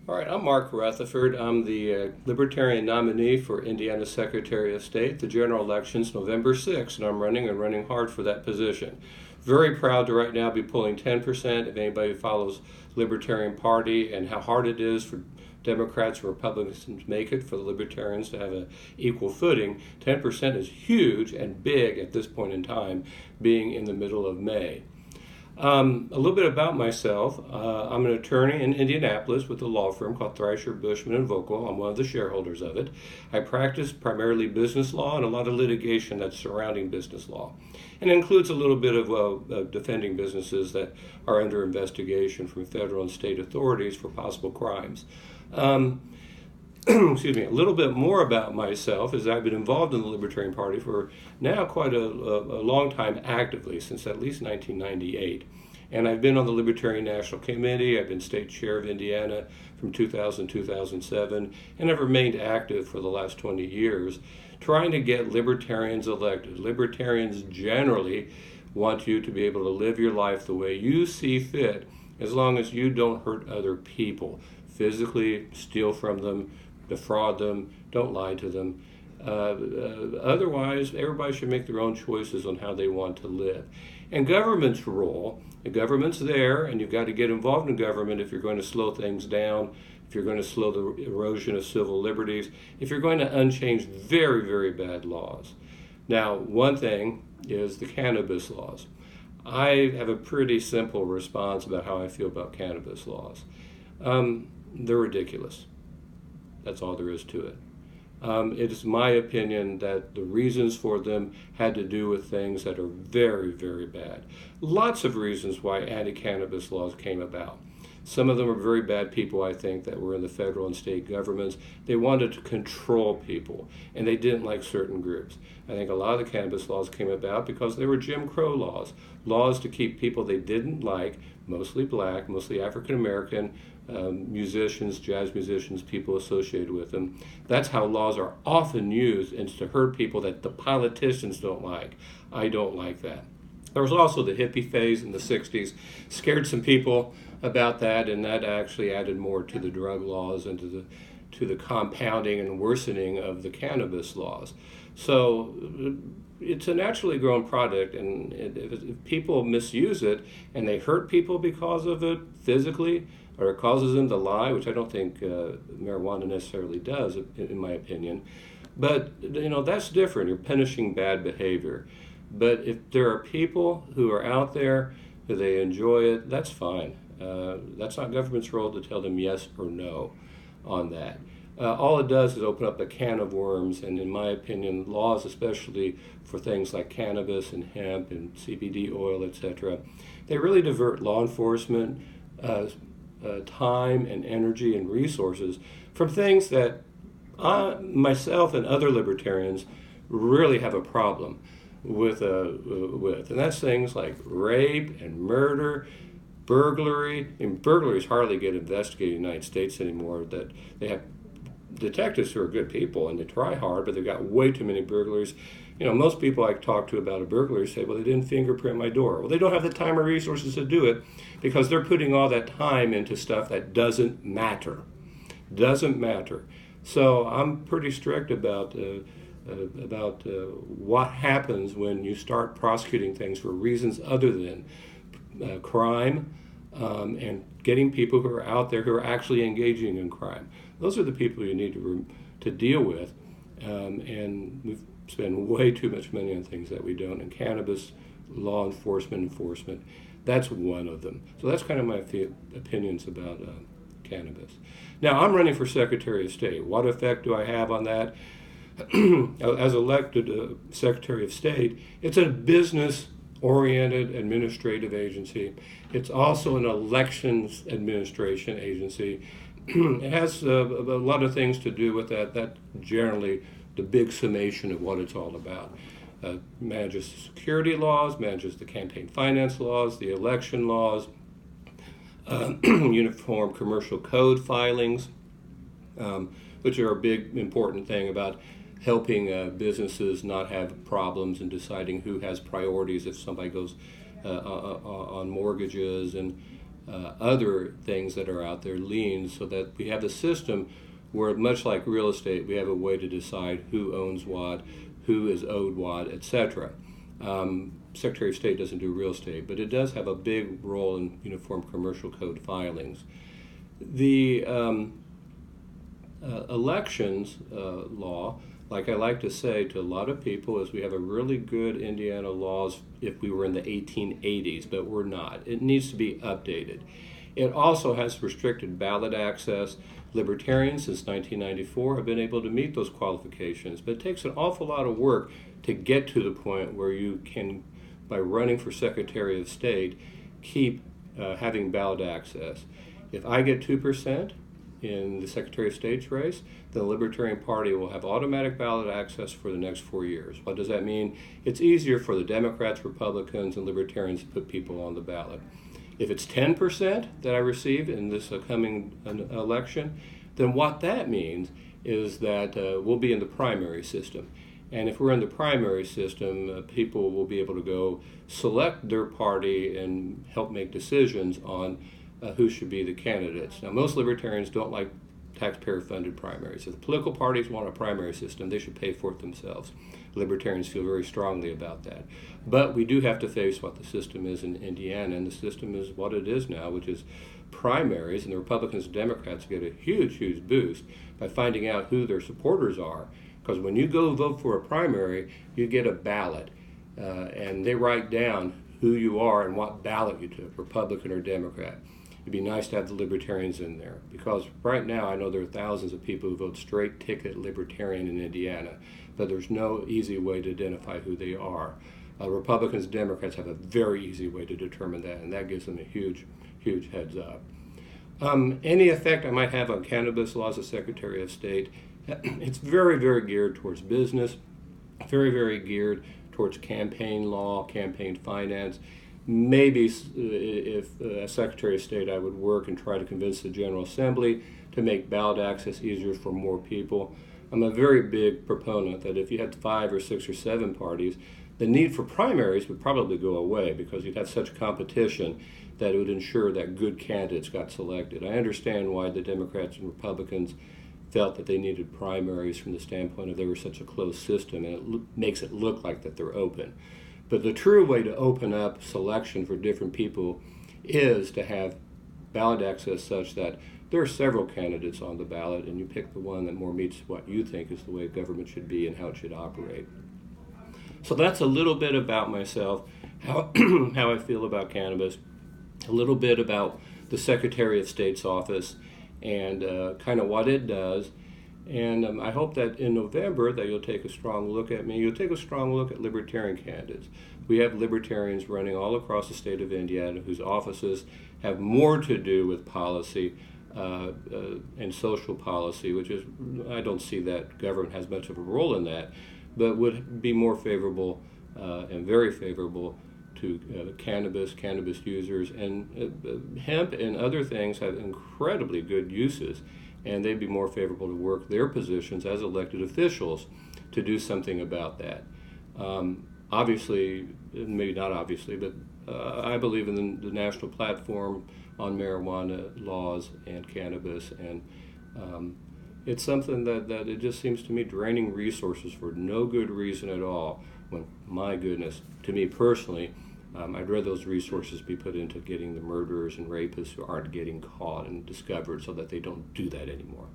All right, I'm Mark Rutherford. I'm the Libertarian nominee for Indiana Secretary of State. The general election's November 6th, and I'm running hard for that position. Very proud to right now be pulling 10%. If anybody follows Libertarian Party and how hard it is for Democrats and Republicans to make it, for the Libertarians to have an equal footing, 10% is huge and big at this point in time, being in the middle of May. A little bit about myself. I'm an attorney in Indianapolis with a law firm called Thrasher, Bushman & Vogel. I'm one of the shareholders of it. I practice primarily business law and a lot of litigation that's surrounding business law. And it includes a little bit of defending businesses that are under investigation from federal and state authorities for possible crimes. Excuse me, a little bit more about myself is I've been involved in the Libertarian Party for now quite a long time actively, since at least 1998. And I've been on the Libertarian National Committee. I've been state chair of Indiana from 2000 to 2007, and I've remained active for the last 20 years trying to get libertarians elected. Libertarians generally want you to be able to live your life the way you see fit, as long as you don't hurt other people, physically steal from them, defraud them, don't lie to them. Otherwise, everybody should make their own choices on how they want to live. And government's role, the government's there, and you've got to get involved in government if you're going to slow things down, if you're going to slow the erosion of civil liberties, if you're going to unchange very, very bad laws. Now, one thing is the cannabis laws. I have a pretty simple response about how I feel about cannabis laws. They're ridiculous. That's all there is to it. It is my opinion that the reasons for them had to do with things that are very, very bad. Lots of reasons why anti-cannabis laws came about. Some of them are very bad people, I think, that were in the federal and state governments. They wanted to control people, and they didn't like certain groups. I think a lot of the cannabis laws came about because they were Jim Crow laws, laws to keep people they didn't like, mostly black, mostly African American, musicians, jazz musicians, people associated with them. That's how laws are often used, and to hurt people that the politicians don't like. I don't like that. There was also the hippie phase in the 60s, scared some people about that, and that actually added more to the drug laws and to the compounding and worsening of the cannabis laws. So it's a naturally grown product, and if people misuse it and they hurt people because of it physically, or it causes them to lie, which I don't think marijuana necessarily does, in my opinion. But that's different. You're punishing bad behavior. But if there are people who are out there who they enjoy it, that's fine. That's not government's role to tell them yes or no on that. All it does is open up a can of worms, and in my opinion, laws, especially for things like cannabis and hemp and CBD oil, etc., they really divert law enforcement time and energy and resources from things that myself and other libertarians really have a problem with. And that's things like rape and murder, burglary. And burglaries hardly get investigated in the United States anymore. That they have detectives who are good people and they try hard, but they've got way too many burglaries. Most people I talk to about a burglary say, well, they didn't fingerprint my door. Well, they don't have the time or resources to do it because they're putting all that time into stuff that doesn't matter. Doesn't matter. So I'm pretty strict about what happens when you start prosecuting things for reasons other than crime, and getting people who are out there who are actually engaging in crime. Those are the people you need to deal with, and we've spend way too much money on things that we don't. And cannabis, law enforcement, that's one of them. So that's kind of my opinions about cannabis. Now, I'm running for Secretary of State. What effect do I have on that? As elected Secretary of State, it's a business-oriented administrative agency. It's also an elections administration agency. It has a lot of things to do with that. That generally the big summation of what it's all about. Manages the security laws, manages the campaign finance laws, the election laws, uniform commercial code filings, which are a big important thing about helping businesses not have problems in deciding who has priorities if somebody goes on mortgages, and other things that are out there, liens, so that we have a system where, much like real estate, we have a way to decide who owns what, who is owed what, etc. Secretary of State doesn't do real estate, but it does have a big role in Uniform Commercial Code filings. The elections law, like I like to say to a lot of people, is we have a really good Indiana laws if we were in the 1880s, but we're not. It needs to be updated. It also has restricted ballot access. Libertarians since 1994 have been able to meet those qualifications, but it takes an awful lot of work to get to the point where you can, by running for Secretary of State, keep having ballot access. If I get 2% in the Secretary of State's race, the Libertarian Party will have automatic ballot access for the next 4 years. What does that mean? It's easier for the Democrats, Republicans, and Libertarians to put people on the ballot. If it's 10% that I receive in this coming election, then what that means is that we'll be in the primary system. And if we're in the primary system, people will be able to go select their party and help make decisions on who should be the candidates. Now, most Libertarians don't like taxpayer-funded primaries. If the political parties want a primary system, they should pay for it themselves. Libertarians feel very strongly about that. But we do have to face what the system is in Indiana, and the system is what it is now, which is primaries, and the Republicans and Democrats get a huge, huge boost by finding out who their supporters are. Because when you go vote for a primary, you get a ballot, and they write down who you are and what ballot you took, Republican or Democrat. It'd be nice to have the Libertarians in there, because right now I know there are thousands of people who vote straight ticket Libertarian in Indiana, but there's no easy way to identify who they are. Republicans and Democrats have a very easy way to determine that, and that gives them a huge, huge heads up. Any effect I might have on cannabis laws as Secretary of State, it's very, very geared towards business, very, very geared towards campaign law, campaign finance. Maybe if as Secretary of State, I would work and try to convince the General Assembly to make ballot access easier for more people. I'm a very big proponent that if you had 5 or 6 or 7 parties, the need for primaries would probably go away, because you'd have such competition that it would ensure that good candidates got selected. I understand why the Democrats and Republicans felt that they needed primaries from the standpoint of they were such a closed system, and it makes it look like that they're open. But the true way to open up selection for different people is to have ballot access such that there are several candidates on the ballot, and you pick the one that more meets what you think is the way government should be and how it should operate. So that's a little bit about myself, how I feel about cannabis, a little bit about the Secretary of State's office, and kind of what it does. And I hope that in November that you'll take a strong look at me. You'll take a strong look at Libertarian candidates. We have Libertarians running all across the state of Indiana whose offices have more to do with policy and social policy, which is, I don't see that government has much of a role in that, but would be more favorable and very favorable to cannabis users. And hemp and other things have incredibly good uses, and they'd be more favorable to work their positions as elected officials to do something about that. Obviously, maybe not obviously, but I believe in the national platform on marijuana laws and cannabis, and it's something that it just seems to me draining resources for no good reason at all, when, my goodness, to me personally, I'd rather those resources be put into getting the murderers and rapists who aren't getting caught and discovered, so that they don't do that anymore.